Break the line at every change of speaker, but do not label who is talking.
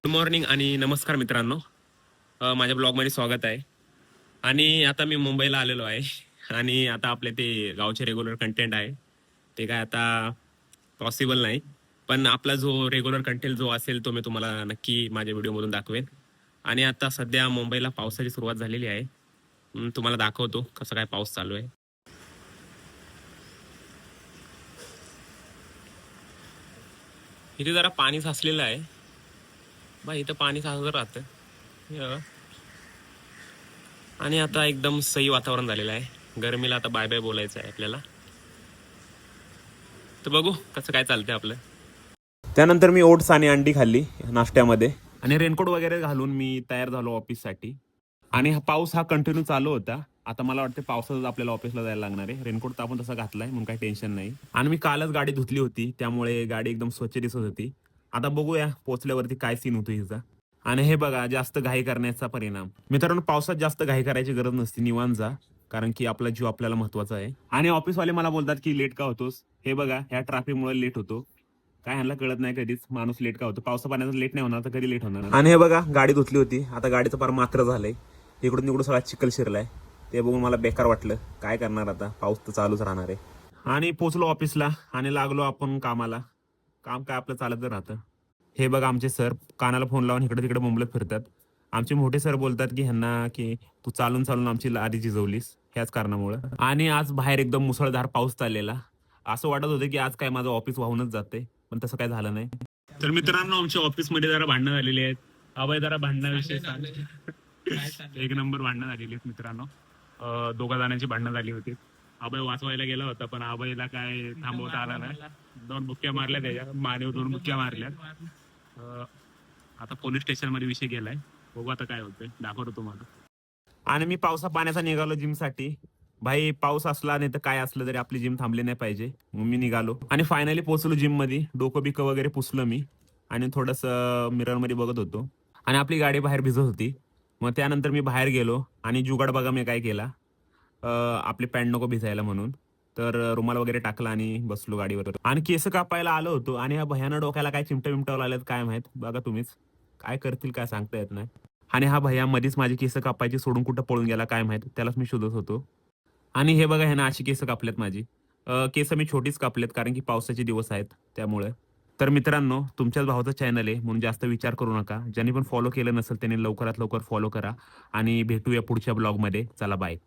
Good morning आणि नमस्कार मित्रांनो. माझ्या ब्लॉगमध्ये स्वागत आहे. आणि आता मी मुंबईला आलेलो आहे. आणि आता आपले ते गावचे रेग्युलर कंटेंट आहे ते काय आता पॉसिबल नाही, पण आपला जो रेग्युलर कंटेंट जो असेल तो मी तुम्हाला नक्की माझ्या व्हिडिओमधून दाखवेन. आणि आता सध्या मुंबईला पावसाची सुरुवात झालेली आहे. तुम्हाला दाखवतो कसं काय पाऊस चालू आहे. इथे जरा पाणी साचलेलं आहे बा, इथं पाणी साचत राहतं. आणि आता एकदम सही वातावरण झालेलं आहे. गरमीला आता बाय बाय बोलायचं आहे आपल्याला. तर बघू कसं काय चालतंय आपलं. त्यानंतर मी ओट्स आणि अंडी खाल्ली नाश्त्यामध्ये आणि रेनकोट वगैरे घालून मी तयार झालो ऑफिससाठी. आणि हा पाऊस हा कंटिन्यू चालू होता. आता मला वाटतं पावसातच आपल्याला ऑफिसला जायला लागणार आहे. रेनकोट तर आपण तसा घातलाय म्हणून काही टेन्शन नाही. आणि मी कालच गाडी धुतली होती त्यामुळे गाडी एकदम स्वच्छ दिसत होती. आता बघूया पोहोचल्यावरती काय सीन होतो हिचा. आणि हे बघा जास्त घाई करण्याचा परिणाम. मित्रांनो, पावसात जास्त घाई करायची गरज नसते, निवांत जा. कारण की आपला जीव आपल्याला महत्वाचा आहे. आणि ऑफिसवाले मला बोलतात की लेट का होतोस. हे बघा ह्या ट्रॅफिकमुळे लेट होतो. काय ह्यांना कळत नाही कधीच माणूस लेट का होतो. पावसा पाण्याचं लेट नाही होणार तर कधी लेट होणार. आणि हे बघा गाडी धुतली होती, आता गाडीचं फार मात्र झालंय. इकडून तिकडून सगळा चिखल शिरलाय. ते बघून मला बेकार वाटलं. काय करणार आता, पाऊस तर चालूच राहणार आहे. आणि पोचलो ऑफिसला आणि लागलो आपण कामाला. काम काय आपलं चालत राहतं. हे बघा आमचे सर कानाला फोन लावून इकडे तिकडे मुंबलत फिरतात. आमचे मोठे सर बोलतात की ह्यांना की तू चालून चालून आमची लादी झिजवलीस ह्याच कारणामुळं. आणि आज बाहेर एकदम मुसळधार पाऊस चाललेला. असं वाटत होतं की आज काय माझं ऑफिस वाहूनच जाते, पण तसं काय झालं नाही. तर मित्रांनो, आमच्या ऑफिसमध्ये जरा भांडणं झालेली आहेत. अभय जरा भांडणाविषयी सांग. एक नंबर भांडणं झालेली आहेत मित्रांनो. दोघा जणांची भांडणं झाली होती. अभय वाचवायला गेला होता पण अभयला काय थांबवता आला नाही. 2 बुक्क्या मारल्या त्याच्या मानेवर, 2 बुक्क्या मारल्या. आता पोलीस स्टेशन मध्ये विषय गेलाय. बघू आता काय होतंय, दाखवतो तुम्हाला. आणि मी पावसा पाण्याचा निघालो जिमसाठी. भाई पाऊस असला नाही तर काय असलं तरी आपली जिम थांबली नाही पाहिजे. मग मी निघालो आणि फायनली पोहोचलो जिम मध्ये. डोकं बिकं वगैरे पुसलं मी आणि थोडस मिरर मध्ये बघत होतो. आणि आपली गाडी बाहेर भिजत होती. मग त्यानंतर मी बाहेर गेलो आणि जुगाड बघा मी काय केला. आपली पॅन्ट नको भिजायला म्हणून तर रुमाल वगैरे टाकला आणि बसलो गाडीवर. आणि केस कापायला आलो होतो आणि ह्या भयानं डोक्याला काय चिमटं बिमटं लागलेत काय माहित. बघा तुम्हीच काय करतील काय सांगता येत नाही. आणि हा भैया मधीच माझी केस कापायची सोडून कुठं पळून गेला काय माहित, त्यालाच मी शोधत होतो. आणि हे बघा ह्यानं अशी केस कापल्यात माझी. केस मी छोटीच कापलेत कारण की पावसाचे दिवस आहेत त्यामुळे. तर मित्रांनो, तुमच्याच भावाचं चॅनल आहे म्हणून जास्त विचार करू नका. ज्यांनी पण फॉलो केलं नसेल त्यांनी लवकरात लवकर फॉलो करा. आणि भेटूया पुढच्या ब्लॉगमध्ये. चला बाय.